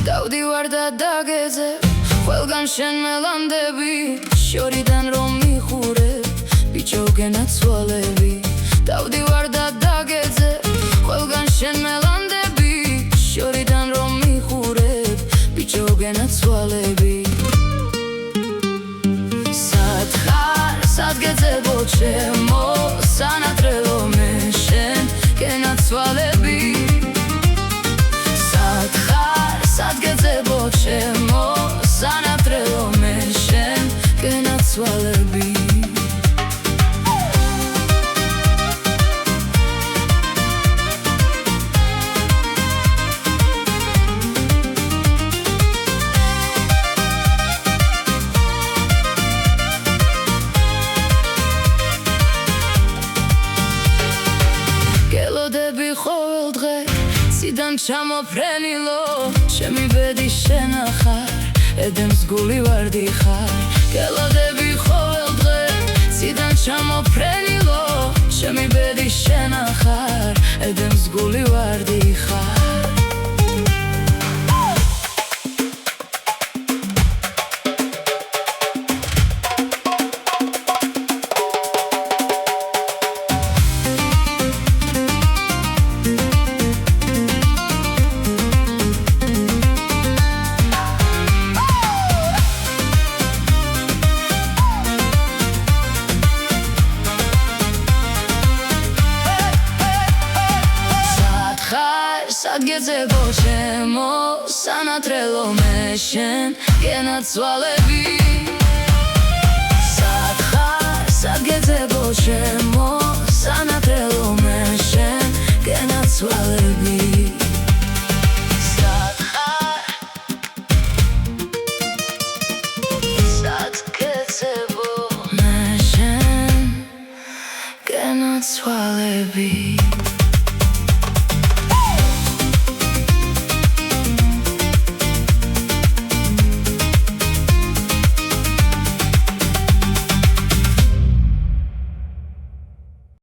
დავდივარ და დაგეძებ ყველგან შენ მელანდები შორიდან რომ მიხურებ ბიჭო გენაცვალები დავდივარ და დაგეძებ ყველგან შენ მელანდები შორიდან რომ მიხურებ ბიჭო გენაცვალები სად ხარ სად გეძებო ჩემო სანატრელო მე შენ გენაცვალები სად ხარ სად გეძებო ჩემო სანატრელო მე შენ გენაცვალები ყოველ დღე ციდან ჩამოფრენილო ჩემი ბედი შენ ახარ ედემს გული ვარდი ხარ გელოდები ყოველ დღე ციდან ჩამოფრენილო ჩემი ბედი შენ ახარ ედემს გული ვარდი ხარ სად გეძებო ჩემო სანატრელო მე შენ გენაცვალები სად ხარ სად გეძებო ჩემო სანატრელო მე შენ გენაცვალები სად ხარ სად გეძებო მე შენ გენაცვალები